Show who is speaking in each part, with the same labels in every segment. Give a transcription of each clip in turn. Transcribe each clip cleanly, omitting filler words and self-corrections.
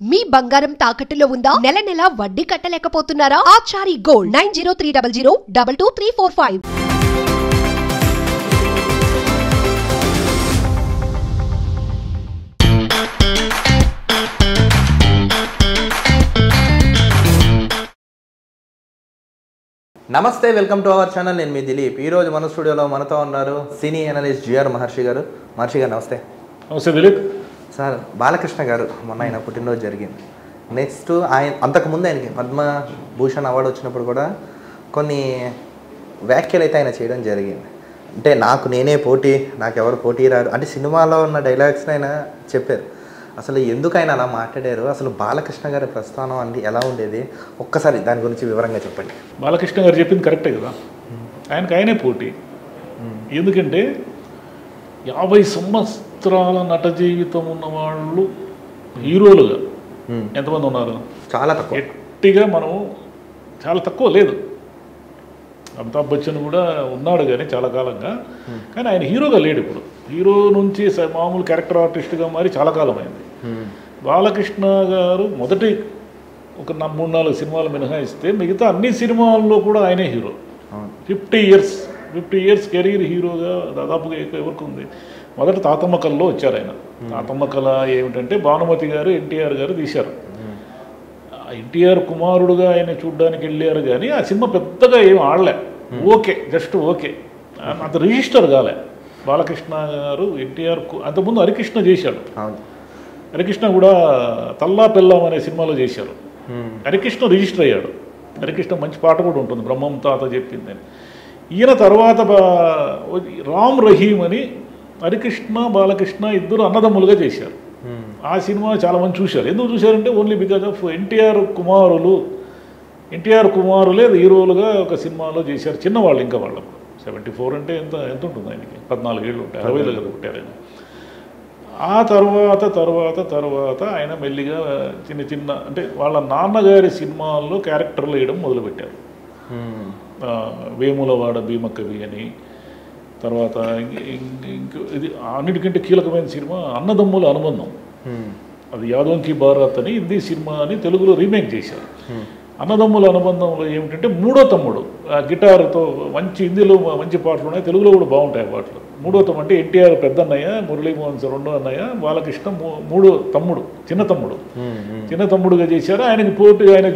Speaker 1: మీ బంగారం తాకట్టులో ఉందా? నెల నెల వడ్డీ కట్టలేకపోతున్నారా? ఆచారి గోల్డ్ 9030022345.
Speaker 2: నమస్తే, వెల్కమ్ టు అవర్ ఛానల్. నేను మీ దిలీప్. ఈరోజు మన స్టూడియోలో మనతో ఉన్నారు సినీ అనలిస్ట్ జిఆర్ మహర్షి గారు. మహర్షి గారు నమస్తే.
Speaker 3: నమస్తే దిలీప్
Speaker 2: సార్. బాలకృష్ణ గారు మొన్న ఆయన పుట్టినరోజు జరిగింది. నెక్స్ట్ ఆయన అంతకుముందు ఆయనకి పద్మభూషణ్ అవార్డు వచ్చినప్పుడు కూడా కొన్ని వ్యాఖ్యలు అయితే ఆయన చేయడం జరిగింది. అంటే నేనే పోటీ, నాకెవరు పోటీ రారు అంటే సినిమాలో ఉన్న డైలాగ్స్ని ఆయన చెప్పారు. అసలు ఎందుకు ఆయన అలా మాట్లాడారు? అసలు బాలకృష్ణ గారి ప్రస్థానం అండి ఎలా ఉండేది? ఒక్కసారి దాని గురించి వివరంగా చెప్పండి.
Speaker 3: బాలకృష్ణ గారు చెప్పింది కరెక్టే కదా, ఆయనకు పోటీ. ఎందుకంటే 50 సంవత్సరాల నట జీవితం ఉన్న వాళ్ళు హీరోలుగా ఎంతమంది ఉన్నారు? చాలా తక్కువ. గట్టిగా మనం చాలా తక్కువ లేదు. అమితాబ్ బచ్చన్ కూడా ఉన్నాడు కానీ చాలా కాలంగా, కానీ ఆయన హీరోగా లేడు. ఇప్పుడు హీరో నుంచి మామూలు క్యారెక్టర్ ఆర్టిస్ట్గా మారి చాలా కాలం అయింది. బాలకృష్ణ గారు మొదటి ఒక 3-4 సినిమాలు మినహాయిస్తే మిగతా అన్ని సినిమాల్లో కూడా ఆయనే హీరో. 50 ఇయర్స్ కెరీర్ హీరోగా దాదాపుగా ఎవరికి ఉంది. మొదట తాతమ్మ కళలో వచ్చారు ఆయన. తాతమ్మ కళ ఏమిటంటే భానుమతి గారు, ఎన్టీఆర్ గారు తీశారు. ఎన్టీఆర్ కుమారుడుగా ఆయన చూడ్డానికి వెళ్ళారు కానీ ఆ సినిమా పెద్దగా ఏం ఆడలే. ఓకే, జస్ట్ ఓకే, అంత రిజిస్టర్ కాలే. బాలకృష్ణ గారు ఎన్టీఆర్ అంతకుముందు హరికృష్ణ చేశాడు. హరికృష్ణ కూడా తల్లా పెళ్ళాం అనే సినిమాలో చేశారు. హరికృష్ణ రిజిస్టర్ అయ్యాడు. హరికృష్ణ మంచి పాట కూడా ఉంటుంది, బ్రహ్మం తాత చెప్పిందని. ఈయన తర్వాత రామ్ రహీం అని హరికృష్ణ బాలకృష్ణ ఇద్దరు అన్నదమ్ములుగా చేశారు. ఆ సినిమా చాలామంది చూశారు. ఎందుకు చూశారంటే ఓన్లీ బికాజ్ ఆఫ్ ఎన్టీఆర్ కుమారులే హీరోలుగా ఒక సినిమాలో చేశారు. చిన్నవాళ్ళు ఇంకా వాళ్ళు 74 అంటే ఎంత ఉంటుంది ఆయనకి? 14 ఏళ్ళు ఉంటాయి, 60 దగ్గర పుట్టారు ఆయన. ఆ తర్వాత ఆయన మెల్లిగా చిన్న అంటే వాళ్ళ నాన్నగారి సినిమాల్లో క్యారెక్టర్లు వేయడం మొదలుపెట్టారు. వేములవాడ భీమకవి అని, తర్వాత ఇది అన్నిటికంటే కీలకమైన సినిమా అన్నదమ్ముల అనుబంధం. అది యాదవంకి భారత్ అని హిందీ సినిమా అని తెలుగులో రీమేక్ చేశారు. అన్నదమ్ముల అనుబంధంలో ఏమిటంటే మూడో తమ్ముడు గిటార్తో హిందీలో మంచి పాటలు ఉన్నాయి, తెలుగులో కూడా బాగుంటాయి ఆ పాటలు. మూడో తమ్ముడు అంటే ఎన్టీఆర్ పెద్దన్నయ్య, మురళీమోహన్ సార్ రెండో అన్నయ్య, బాలకృష్ణ మూడో తమ్ముడు, చిన్న తమ్ముడుగా చేశారు. ఆయన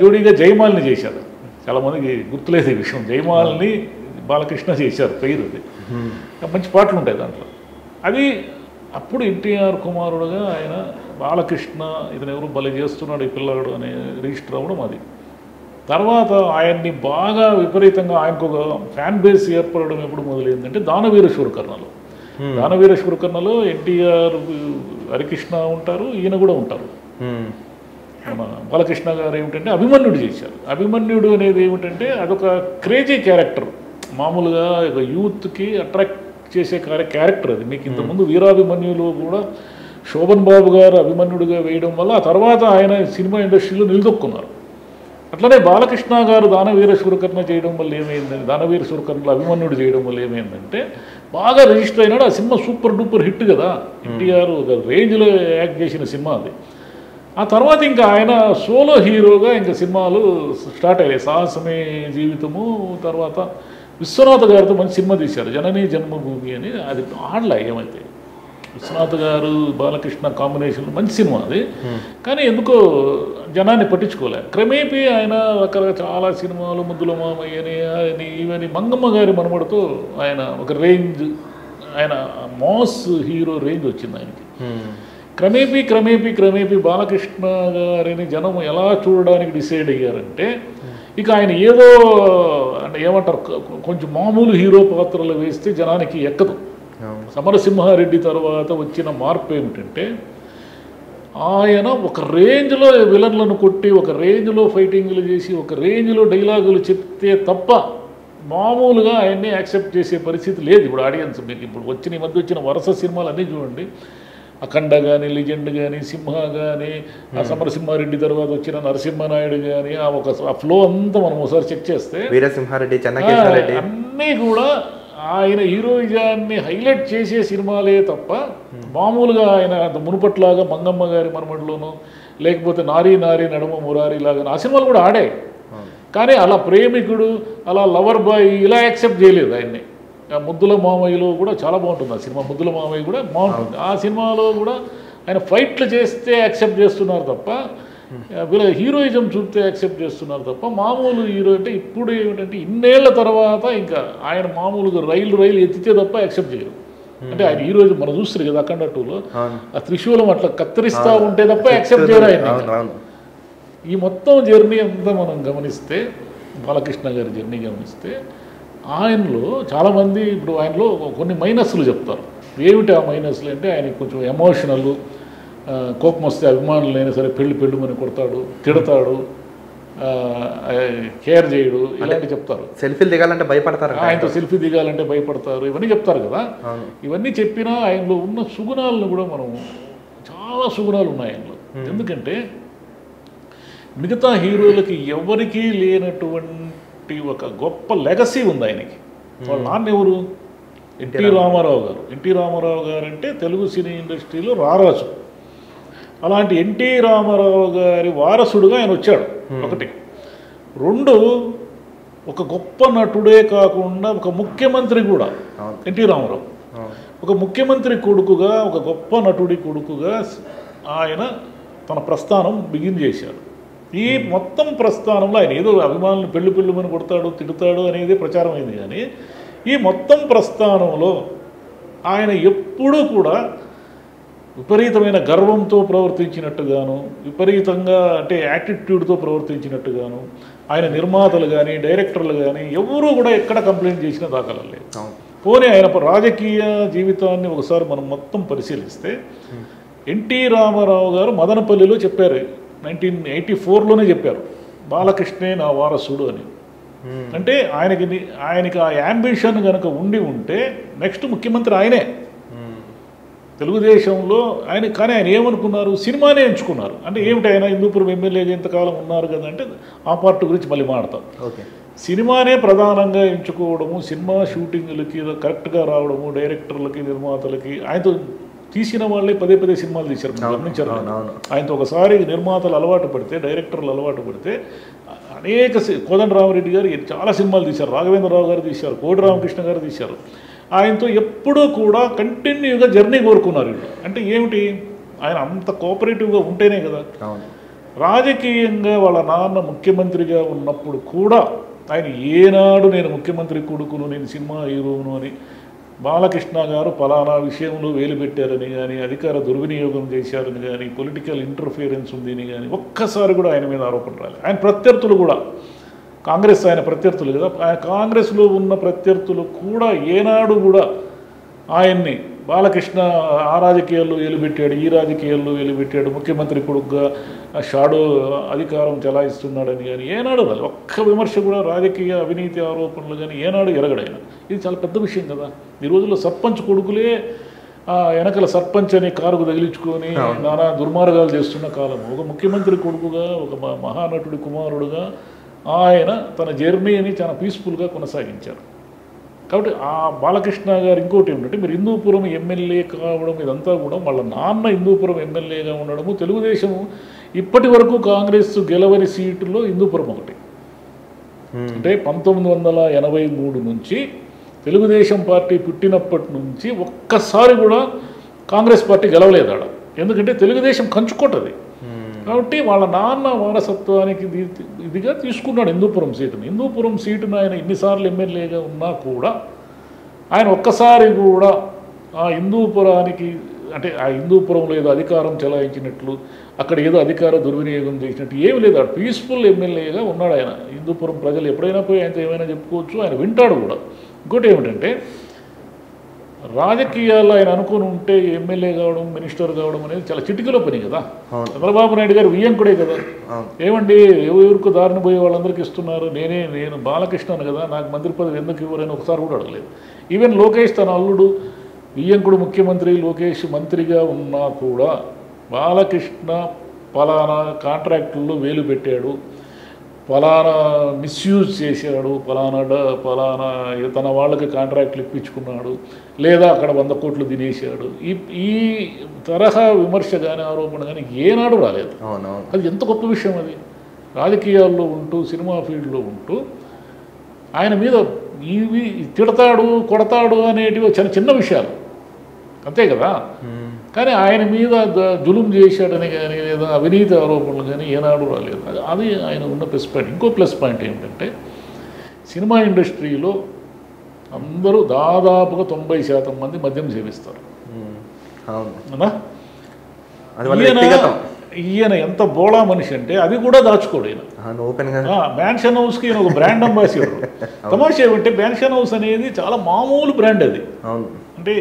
Speaker 3: జోడీగా జయమాలిని చేశారు. చాలామందికి గుర్తులేదు ఈ విషయం. జయమాలిని బాలకృష్ణ చేశారు పేరు. అది మంచి పాటలు ఉంటాయి దాంట్లో. అది అప్పుడు ఎన్టీఆర్ కుమారుడుగా ఆయన బాలకృష్ణ ఇతను ఎవరు భలే చేస్తున్నాడు ఈ పిల్లగాడు అనే రిజిస్టర్ అవ్వడం. అది తర్వాత ఆయన్ని బాగా విపరీతంగా ఆయనకు ఒక ఫ్యాన్ బేస్ ఏర్పడడం ఎప్పుడు మొదలైందంటే దానవీర శూరకర్ణలో ఎన్టీఆర్, హరికృష్ణ ఉంటారు, ఈయన కూడా ఉంటారు. మన బాలకృష్ణ గారు ఏమిటంటే అభిమన్యుడు చేశారు. అభిమన్యుడు అనేది ఏమిటంటే అదొక క్రేజీ క్యారెక్టర్. మామూలుగా ఒక యూత్కి అట్రాక్ట్ చేసే క్యారెక్టర్ అది. మీకు ఇంతకుముందు వీరాభిమన్యులు కూడా శోభన్ బాబు గారు అభిమన్యుడిగా వేయడం వల్ల ఆ తర్వాత ఆయన సినిమా ఇండస్ట్రీలో నిలదొక్కున్నారు. అట్లనే బాలకృష్ణ గారు దానవీర శూరకర్ణ చేయడం వల్ల ఏమైందంటే, దానవీర శూరకర్ణలో అభిమన్యుడు చేయడం వల్ల ఏమైందంటే బాగా రిజిస్టర్ అయినాడు. ఆ సినిమా సూపర్ డూపర్ హిట్ కదా. ఎన్టీఆర్ ఒక రేంజ్లో యాక్ట్ చేసిన సినిమా అది. ఆ తర్వాత ఇంకా ఆయన సోలో హీరోగా ఇంకా సినిమాలు స్టార్ట్ అయ్యాయి. సాహసమే జీవితము, తర్వాత విశ్వనాథ్ గారితో మంచి సినిమా తీశారు, జననీ జన్మభూమి అని. అది ఆడలే ఏమైతే. విశ్వనాథ్ గారు బాలకృష్ణ కాంబినేషన్ మంచి సినిమా అది, కానీ ఎందుకో జనాన్ని పట్టించుకోలే. క్రమేపీ ఆయన చాలా సినిమాలు, ముద్దుల మామయ్యని ఇవన్నీ మంగమ్మ గారి మనవడితో ఆయన ఒక రేంజ్, ఆయన మాస్ హీరో రేంజ్ వచ్చింది ఆయనకి. క్రమేపీ బాలకృష్ణ గారిని జనం ఎలా చూడడానికి డిసైడ్ అయ్యారంటే ఇక ఆయన ఏదో అంటే ఏమంటారు, కొంచెం మామూలు హీరో పాత్రలు వేస్తే జనానికి ఎక్కదు. సమరసింహారెడ్డి తర్వాత వచ్చిన మార్పు ఏమిటంటే ఆయన ఒక రేంజ్లో విలన్లను కొట్టి, ఒక రేంజ్లో ఫైటింగ్లు చేసి, ఒక రేంజ్లో డైలాగులు చెప్తే తప్ప మామూలుగా ఆయన్ని యాక్సెప్ట్ చేసే పరిస్థితి లేదు ఇప్పుడు ఆడియన్స్. మీకు ఇప్పుడు ఈ మధ్య వచ్చిన వరుస సినిమాలు అన్నీ చూడండి, అఖండ కానీ, లెజెండ్ కానీ, సింహ కానీ, ఆ సమరసింహారెడ్డి తర్వాత వచ్చిన నరసింహనాయుడు కానీ, ఆ ఫ్లో అంతా మనం ఒకసారి చెక్ చేస్తే
Speaker 2: వీరసింహారెడ్డి,
Speaker 3: అన్నీ కూడా ఆయన హీరోయిజాన్ని హైలైట్ చేసే సినిమాలే తప్ప మామూలుగా ఆయన మునుపట్లాగా మంగమ్మ గారి మనమడిలోనూ లేకపోతే నారీ నారీ నడుమ మురారి లాగా ఆ సినిమాలు కూడా ఆడే. కానీ అలా ప్రేమికుడు, అలా లవర్ బాయ్ ఇలా యాక్సెప్ట్ చేయలేదు ఆయన్ని. ముద్దుల మామయ్యలో కూడా చాలా బాగుంటుంది ఆ సినిమా. ముద్దుల మామయ్య కూడా బాగుంటుంది. ఆ సినిమాలో కూడా ఆయన ఫైట్లు చేస్తే యాక్సెప్ట్ చేస్తున్నారు తప్ప, వీళ్ళ హీరోయిజం చూస్తే యాక్సెప్ట్ చేస్తున్నారు తప్ప, మామూలు హీరో అంటే ఇప్పుడు ఏమిటంటే ఇన్నేళ్ల తర్వాత ఇంకా ఆయన మామూలుగా రైలు ఎత్తితే తప్ప యాక్సెప్ట్ చేయరు. అంటే ఆయన హీరోయిజం మనం చూస్తారు కదా అఖండ 2లో ఆ త్రిశూలం అట్లా కత్తిరిస్తూ ఉంటే తప్ప యాక్సెప్ట్ చేయరు ఆయన. ఈ మొత్తం జర్నీ అంతా మనం గమనిస్తే, బాలకృష్ణ గారి జర్నీ గమనిస్తే, ఆయనలో చాలామంది ఇప్పుడు ఆయనలో కొన్ని మైనస్లు చెప్తారు. ఏమిటి ఆ మైనస్లు అంటే ఆయనకి కొంచెం ఎమోషనల్, కోపం వస్తే అభిమానులైనా సరే పెళ్ళిమని కొడతాడు, తిడతాడు, కేర్ చేయడు, ఇలాంటివి చెప్తారు.
Speaker 2: సెల్ఫీలు దిగాలంటే భయపడతారు,
Speaker 3: ఆయనతో సెల్ఫీ దిగాలంటే భయపడతారు, ఇవన్నీ చెప్తారు కదా. ఇవన్నీ చెప్పినా ఆయనలో ఉన్న సుగుణాలను కూడా మనం చాలా సుగుణాలు ఉన్నాయి ఆయనలో. ఎందుకంటే మిగతా హీరోలకి ఎవరికీ లేనటువంటి ఒక గొప్ప లెగసీ ఉంది ఆయనకి. వాళ్ళ నాన్న ఎవరు? ఎన్టీ రామారావు గారు. ఎన్టీ రామారావు గారు అంటే తెలుగు సినీ ఇండస్ట్రీలో రారాజు. అలాంటి ఎన్టీ రామారావు గారి వారసుడుగా ఆయన వచ్చాడు, ఒకటి. రెండు, ఒక గొప్ప నటుడే కాకుండా ఒక ముఖ్యమంత్రి కూడా ఎన్టీ రామారావు. ఒక ముఖ్యమంత్రి కొడుకుగా, ఒక గొప్ప నటుడి కొడుకుగా ఆయన తన ప్రస్థానం బిగిన్ చేశారు. ఈ మొత్తం ప్రస్థానంలో ఆయన ఏదో అభిమానులు పెళ్ళిమని కొడతాడు, తిడతాడు అనేది ప్రచారం అయింది. కానీ ఈ మొత్తం ప్రస్థానంలో ఆయన ఎప్పుడూ కూడా విపరీతమైన గర్వంతో ప్రవర్తించినట్టుగాను, విపరీతంగా అంటే యాటిట్యూడ్తో ప్రవర్తించినట్టుగాను, ఆయన నిర్మాతలు కానీ డైరెక్టర్లు కానీ ఎవరూ కూడా ఎక్కడ కంప్లైంట్ చేసిన దాఖలా లేదు. పోనీ ఆయన రాజకీయ జీవితాన్ని ఒకసారి మనం మొత్తం పరిశీలిస్తే, ఎన్టీ రామారావు గారు మదనపల్లిలో చెప్పారు, 1984లోనే చెప్పారు, బాలకృష్ణే నా వారసుడు అని. అంటే ఆయనకి ఆ యాంబిషన్ కనుక ఉంటే నెక్స్ట్ ముఖ్యమంత్రి ఆయనే తెలుగుదేశంలో. కానీ ఆయన ఏమనుకున్నారు? సినిమానే ఎంచుకున్నారు. అంటే ఏమిటి, ఆయన హిందూపురం ఎమ్మెల్యేగా ఇంతకాలం ఉన్నారు కదా అంటే ఆ పార్టీ గురించి మళ్ళీ మాడతాం. సినిమానే ప్రధానంగా ఎంచుకోవడము, సినిమా షూటింగ్లకి కరెక్ట్గా రావడము, డైరెక్టర్లకి నిర్మాతలకి ఆయనతో తీసిన వాళ్ళే పదే సినిమాలు తీశారు, గమనించారు. ఆయనతో ఒకసారి నిర్మాతలు అలవాటు పడితే, డైరెక్టర్లు అలవాటు పడితే అనేక కోదండరామరెడ్డి గారు చాలా సినిమాలు తీశారు, రాఘవేంద్రరావు గారు తీశారు, కోడి రామకృష్ణ గారు తీశారు. ఆయనతో ఎప్పుడూ కూడా కంటిన్యూగా జర్నీ కోరుకున్నారు. అంటే ఏమిటి, ఆయన అంత కోఆపరేటివ్గా ఉంటేనే కదా. రాజకీయంగా వాళ్ళ నాన్న ముఖ్యమంత్రిగా ఉన్నప్పుడు కూడా ఆయన ఏనాడు నేను ముఖ్యమంత్రి కొడుకును, నేను సినిమా హీరోను అని బాలకృష్ణ గారు పలానా విషయంలో వేలు పెట్టారని కానీ, అధికార దుర్వినియోగం చేశారని కానీ, పొలిటికల్ ఇంటర్ఫియరెన్స్ ఉందని కానీ ఒక్కసారి కూడా ఆయన మీద ఆరోపణ రాలేదు. ఆయన ప్రత్యర్థులు కూడా, కాంగ్రెస్ ఆయన ప్రత్యర్థులు కదా, ఆయన కాంగ్రెస్లో ఉన్న ప్రత్యర్థులు కూడా ఏనాడు కూడా ఆయన్ని బాలకృష్ణ ఆ రాజకీయాల్లో వెలుపెట్టాడు, ఈ రాజకీయాల్లో వెలుపెట్టాడు, ముఖ్యమంత్రి కొడుకుగా షాడో అధికారం చెలాయిస్తున్నాడని కానీ ఏనాడు రాదు. ఒక్క విమర్శ కూడా, రాజకీయ అవినీతి ఆరోపణలు కానీ ఏనాడు ఎరగడైన. ఇది చాలా పెద్ద విషయం కదా. ఈ రోజుల్లో సర్పంచ్ కొడుకులే వెనకల సర్పంచ్ అనే కారుకు తగిలించుకొని నానా దుర్మార్గాలు చేస్తున్న కాలం. ఒక ముఖ్యమంత్రి కొడుకుగా, ఒక మహానటుడి కుమారుడుగా ఆయన తన జర్నీని చాలా పీస్ఫుల్గా కొనసాగించారు. కాబట్టి ఆ బాలకృష్ణ గారు ఇంకోటి ఏమిటంటే, మీరు హిందూపురం ఎమ్మెల్యే కావడం ఇదంతా కూడా వాళ్ళ నాన్న హిందూపురం ఎమ్మెల్యేగా ఉండడము, తెలుగుదేశం ఇప్పటి వరకు కాంగ్రెస్ గెలవని సీటులో హిందూపురం ఒకటి. అంటే 1983 నుంచి తెలుగుదేశం పార్టీ పుట్టినప్పటి నుంచి ఒక్కసారి కూడా కాంగ్రెస్ పార్టీ గెలవలేదు ఆడ. ఎందుకంటే తెలుగుదేశం కంచుకోటది. కాబట్టి వాళ్ళ నాన్న వారసత్వానికి ఇదిగా తీసుకున్నాడు హిందూపురం సీటుని. హిందూపురం సీటును ఆయన ఎన్నిసార్లు ఎమ్మెల్యేగా ఉన్నా కూడా ఆయన ఒక్కసారి కూడా ఆ హిందూపురానికి, అంటే ఆ హిందూపురంలో ఏదో అధికారం చెలాయించినట్లు, అక్కడ ఏదో అధికార దుర్వినియోగం చేసినట్టు ఏమి లేదు. ఆ పీస్ఫుల్ ఎమ్మెల్యేగా ఉన్నాడు ఆయన. హిందూపురం ప్రజలు ఎప్పుడైనా పోయి ఆయనతో ఏమైనా చెప్పుకోవచ్చు, ఆయన వింటాడు కూడా. ఇంకోటి ఏమిటంటే, రాజకీయాల్లో ఆయన అనుకుని ఉంటే ఎమ్మెల్యే కావడం, మినిస్టర్ కావడం అనేది చాలా చిటికలో పని కదా. చంద్రబాబు నాయుడు గారు వియ్యంకుడే కదా. ఏమండి ఎవరికి దారిన పోయే వాళ్ళందరికీ ఇస్తున్నారు, నేను బాలకృష్ణను కదా, నాకు మంత్రి పదవి ఎందుకు ఇవ్వరని ఒకసారి కూడా అడగలేదు. ఈవెన్ లోకేష్ తన అల్లుడు వియ్యంకుడు ముఖ్యమంత్రి, లోకేష్ మంత్రిగా ఉన్నా కూడా బాలకృష్ణ పలానా కాంట్రాక్టుల్లో వేలు పెట్టాడు, ఫలానా మిస్యూజ్ చేశాడు, ఫలానా తన వాళ్ళకి కాంట్రాక్ట్లు ఇప్పించుకున్నాడు, లేదా అక్కడ 100 కోట్లు తినేశాడు, ఈ తరహా విమర్శ కానీ ఆరోపణ కానీ ఏనాడు రాలేదు. అది ఎంత గొప్ప విషయం. అది రాజకీయాల్లో ఉంటూ సినిమా ఫీల్డ్లో ఉంటూ ఆయన మీద ఇవి తిడతాడు కొడతాడు అనేటివి చిన్న విషయాలు అంతే కదా. కానీ ఆయన మీద జులుం చేశాడని కానీ లేదా అవినీతి ఆరోపణలు కానీ ఏనాడు రాలేదు. అది ఆయన ఉన్న ప్లస్ పాయింట్. ఇంకో ప్లస్ పాయింట్ ఏమిటంటే సినిమా ఇండస్ట్రీలో అందరూ దాదాపుగా 90% మంది మద్యం సేవిస్తారు. ఈయన ఎంత బోళా మనిషి అంటే అది కూడా దాచుకోడు. ఈయన మ్యాన్షన్ హౌస్కి ఈయన ఒక బ్రాండ్ అంబాసిడర్. తమాషా ఏమంటే మ్యాన్షన్ హౌస్ అనేది చాలా మామూలు బ్రాండ్. అది అంటే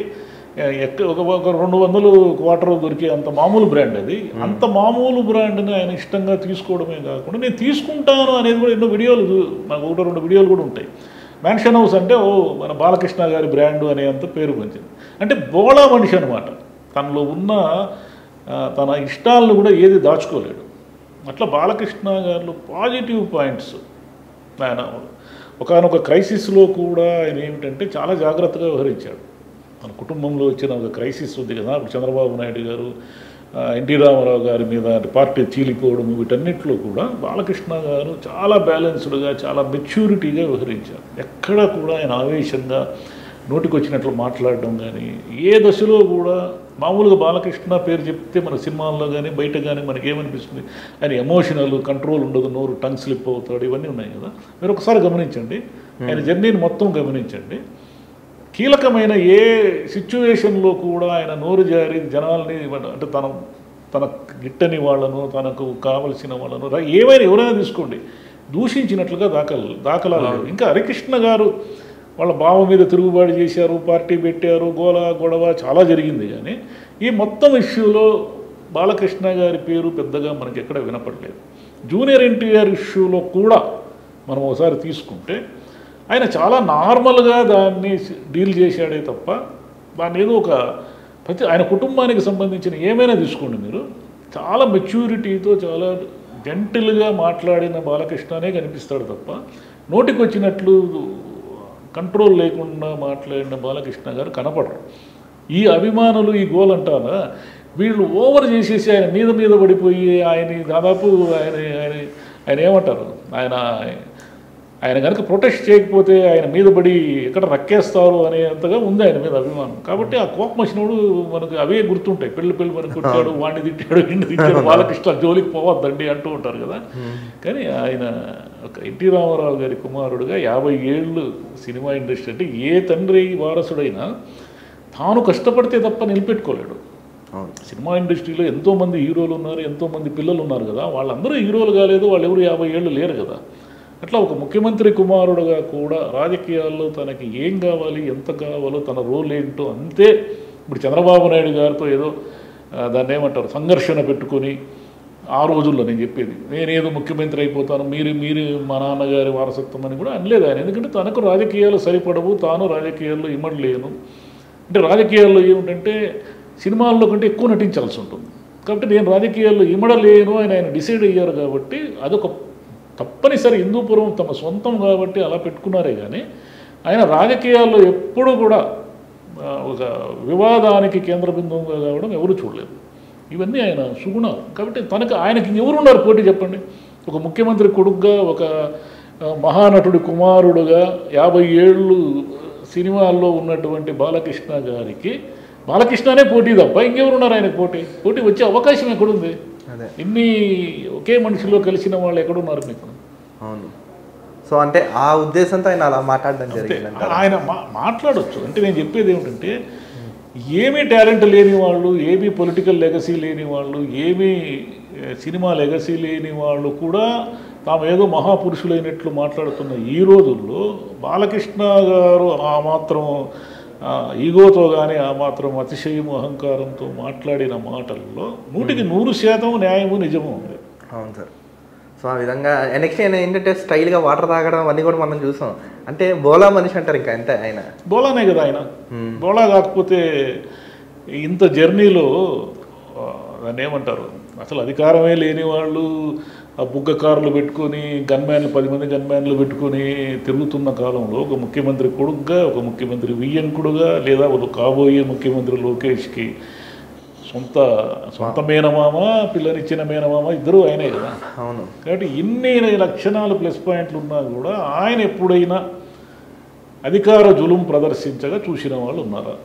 Speaker 3: ఒక 200 క్వార్టర్ దొరికే అంత మామూలు బ్రాండ్. అది అంత మామూలు బ్రాండ్ని ఆయన ఇష్టంగా తీసుకోవడమే కాకుండా నేను తీసుకుంటాను అనేది కూడా ఎన్నో వీడియోలు, నాకు 1-2 వీడియోలు కూడా ఉంటాయి. మ్యాన్షన్ హౌస్ అంటే మన బాలకృష్ణ గారి బ్రాండు అనే అంత పేరు పొందింది. అంటే బోళా మనిషి అనమాట. తనలో ఉన్న తన ఇష్టాలను కూడా ఏది దాచుకోలేడు. అట్లా బాలకృష్ణ గారిలో పాజిటివ్ పాయింట్స్. ఆయన ఒకనొక క్రైసిస్లో కూడా ఆయన ఏమిటంటే చాలా జాగ్రత్తగా వ్యవహరించాడు. మన కుటుంబంలో వచ్చిన ఒక క్రైసిస్ ఉంది కదా, అప్పుడు చంద్రబాబు నాయుడు గారు, ఎన్టీ రామారావు గారి మీద పార్టీ చీలిపోవడం, వీటన్నిటిలో కూడా బాలకృష్ణ గారు చాలా బ్యాలెన్స్డ్గా చాలా మెచ్యూరిటీగా వ్యవహరించారు. ఎక్కడ కూడా ఆయన ఆవేశంగా నోటికొచ్చినట్లు మాట్లాడడం కానీ, ఏ దశలో కూడా మామూలుగా బాలకృష్ణ పేరు చెప్తే మన సినిమాల్లో కానీ బయట కానీ మనకి ఏమనిపిస్తుంది, ఆయన ఎమోషనల్ కంట్రోల్ ఉండదు, నోరు టంగ్ స్లిప్ అవుతాడు, ఇవన్నీ ఉన్నాయి కదా. మీరు ఒకసారి గమనించండి, ఆయన జర్నీని మొత్తం గమనించండి. కీలకమైన ఏ సిచ్యువేషన్లో కూడా ఆయన నోరు జారి జనాల్ని అంటే తన గిట్టని వాళ్ళను, తనకు కావలసిన వాళ్ళను ఏమైనా ఎవరైనా తీసుకోండి దూషించినట్లుగా దాఖలాలు. ఇంకా హరికృష్ణ గారు వాళ్ళ బావ మీద తిరుగుబాటు చేశారు, పార్టీ పెట్టారు, గొడవ చాలా జరిగింది. కానీ ఈ మొత్తం ఇష్యూలో బాలకృష్ణ గారి పేరు పెద్దగా మనకి ఎక్కడ వినపడలేదు. జూనియర్ ఎన్టీఆర్ ఇష్యూలో కూడా మనం ఒకసారి తీసుకుంటే ఆయన చాలా నార్మల్గా దాన్ని డీల్ చేశాడే తప్ప దాన్ని ఏదో ఒక ఆయన కుటుంబానికి సంబంధించిన ఏమైనా తీసుకోండి మీరు, చాలా మెచ్యూరిటీతో చాలా జెంటిల్గా మాట్లాడిన బాలకృష్ణనే కనిపిస్తాడు తప్ప నోటికి వచ్చినట్లు కంట్రోల్ లేకుండా మాట్లాడిన బాలకృష్ణ గారు కనపడరు. ఈ అభిమానులు ఈ గోల్ అంటారా, వీళ్ళు ఓవర్ చేసేసి ఆయన మీద పడిపోయి ఆయన దాదాపు ఆయన ఏమంటారు, ఆయన కనుక ప్రొటెస్ట్ చేయకపోతే ఆయన మీద పడి ఎక్కడ రక్కేస్తారు అనేంతగా ఉంది ఆయన మీద అభిమానం. కాబట్టి ఆ కోపం వచ్చినప్పుడు మనకు అవే గుర్తుంటాయి. పెళ్ళి మనకు కొట్టాడు, వాడిని తిట్టాడు, ఇంటి తిట్టాడు, బాలకృష్ణ జోలికి పోవద్దండి అంటూ ఉంటారు కదా. కానీ ఆయన ఒక ఎన్టీ రామారావు గారి కుమారుడుగా 50 ఏళ్ళు సినిమా ఇండస్ట్రీ అంటే ఏ తండ్రి వారసుడైనా తాను కష్టపడితే తప్ప నిలబెట్టుకోలేడు. సినిమా ఇండస్ట్రీలో ఎంతోమంది హీరోలు ఉన్నారు, ఎంతోమంది పిల్లలు ఉన్నారు కదా, వాళ్ళందరూ హీరోలు కాలేదు, వాళ్ళు ఎవరు 50 ఏళ్ళు లేరు కదా. అట్లా ఒక ముఖ్యమంత్రి కుమారుడుగా కూడా రాజకీయాల్లో తనకి ఏం కావాలి, ఎంత కావాలో, తన రోల్ ఏంటో అంతే. ఇప్పుడు చంద్రబాబు నాయుడు గారితో ఏదో దాన్ని ఏమంటారు సంఘర్షణ పెట్టుకొని ఆ రోజుల్లో నేను చెప్పేది నేనేదో ముఖ్యమంత్రి అయిపోతాను, మీరు మా నాన్నగారి వారసత్వం అని కూడా అనలేదు ఆయన. ఎందుకంటే తనకు రాజకీయాలు సరిపడవు, తాను రాజకీయాల్లో ఇమ్మడలేను. అంటే రాజకీయాల్లో ఏమిటంటే సినిమాల్లో కంటే ఎక్కువ నటించాల్సి ఉంటుంది. కాబట్టి నేను రాజకీయాల్లో ఇమ్మడలేను అని ఆయన డిసైడ్ అయ్యారు. కాబట్టి అదొక తప్పనిసరి, హిందూపురం తమ సొంతం కాబట్టి అలా పెట్టుకున్నారే. కానీ ఆయన రాజకీయాల్లో ఎప్పుడూ కూడా ఒక వివాదానికి కేంద్ర బిందువుగా కావడం ఎవరు చూడలేదు. ఇవన్నీ ఆయన సుగుణాలు. కాబట్టి ఆయనకి ఎవరున్నారు పోటీ చెప్పండి. ఒక ముఖ్యమంత్రి కొడుకుగా, ఒక మహానటుడి కుమారుడుగా 50 ఏళ్ళు సినిమాల్లో ఉన్నటువంటి బాలకృష్ణ గారికి బాలకృష్ణనే పోటీ తప్ప ఇంకెవరున్నారు ఆయనకు పోటీ వచ్చే అవకాశం ఎక్కడుంది? ఇన్ని ఒకే మనిషిలో కలిసిన వాళ్ళు ఎక్కడున్నారు మీకు?
Speaker 2: అవును. సో అంటే ఆ ఉద్దేశంతో ఆయన అలా మాట్లాడడం జరిగింది.
Speaker 3: ఆయన మాట్లాడవచ్చు. అంటే నేను చెప్పేది ఏమిటంటే ఏమీ టాలెంట్ లేని వాళ్ళు, ఏమీ పొలిటికల్ లెగసీ లేని వాళ్ళు, ఏమీ సినిమా లెగసీ లేని వాళ్ళు కూడా తాము ఏదో మహాపురుషులైనట్లు మాట్లాడుతున్న ఈ రోజుల్లో బాలకృష్ణ గారు ఆ మాత్రం ఈగోతో కానీ ఆ మాత్రం అతిశయము అహంకారంతో మాట్లాడిన మాటల్లో 100% న్యాయము నిజము ఉంది.
Speaker 2: అవును సార్. సో ఆ విధంగా నెక్స్ట్ ఆయన ఏంటంటే స్టైల్గా వాటర్ తాగడం అన్నీ కూడా మనం చూసాం. అంటే బోలా మనిషి అంటారు ఇంకా అంతే. ఆయన
Speaker 3: బోలానే కదా. ఆయన బోలా కాకపోతే ఇంత జర్నీలో దాన్ని ఏమంటారు, అసలు అధికారమే లేని వాళ్ళు, ఆ బుగ్గ కార్లు పెట్టుకొని గన్మ్యాన్లు 10 మంది గన్మ్యాన్లు పెట్టుకొని తిరుగుతున్న కాలంలో ఒక ముఖ్యమంత్రి కొడుకుగా ఒక ముఖ్యమంత్రి వియ్యంకుడుగా లేదా ఒక కాబోయే ముఖ్యమంత్రి లోకేష్కి సొంత మేనమామ పిల్లనిచ్చిన మేనమామ ఇద్దరు ఆయనే కదా.
Speaker 2: అవును.
Speaker 3: కాబట్టి ఇన్ని లక్షణాలు ప్లస్ పాయింట్లు ఉన్నా కూడా ఆయన ఎప్పుడైనా అధికార జులుం ప్రదర్శించగా చూసిన వాళ్ళు ఉన్నారా?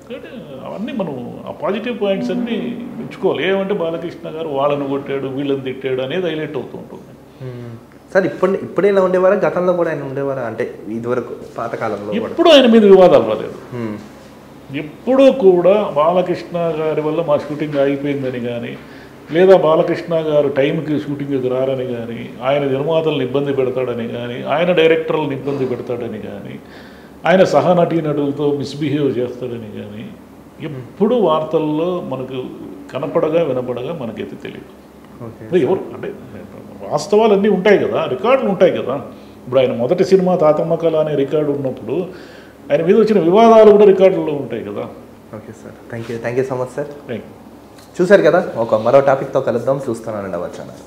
Speaker 3: కాబట్టి అవన్నీ మనం ఆ పాజిటివ్ పాయింట్స్ అన్నీ మెచ్చుకోవాలి. ఏమంటే బాలకృష్ణ గారు వాళ్ళని కొట్టాడు వీళ్ళని తిట్టాడు అనేది హైలైట్ అవుతూ ఉంటుంది.
Speaker 2: సార్ ఇప్పుడే ఇలా ఉండేవారా, గతంలో కూడా ఆయన ఉండేవారా? అంటే ఇదివరకు పాతకాలంలో
Speaker 3: ఎప్పుడు ఆయన మీద వివాదాలు రాలేదు. ఎప్పుడూ కూడా బాలకృష్ణ గారి వల్ల మా షూటింగ్ ఆగిపోయిందని కానీ లేదా బాలకృష్ణ గారు టైంకి షూటింగ్కి రారని కానీ ఆయన నిర్మాతలను ఇబ్బంది పెడతాడని కానీ ఆయన డైరెక్టర్లను ఇబ్బంది పెడతాడని కానీ ఆయన సహనటీనటులతో మిస్బిహేవ్ చేస్తాడని కానీ ఎప్పుడు వార్తల్లో మనకు కనపడగా వినపడగా మనకైతే తెలియదు. ఎవరు అంటే వాస్తవాలన్నీ ఉంటాయి కదా, రికార్డులు ఉంటాయి కదా. ఇప్పుడు ఆయన మొదటి సినిమా తాతమ్మ కళ అనే రికార్డు ఉన్నప్పుడు ఆయన మీద వచ్చిన వివాదాలు కూడా రికార్డుల్లో ఉంటాయి కదా.
Speaker 2: Okay sir, thank you so much sir.
Speaker 3: Thank you.
Speaker 2: చూశారు కదా, మరో టాపిక్తో కలుద్దాం. చూస్తున్నానండి అవర్ ఛానల్.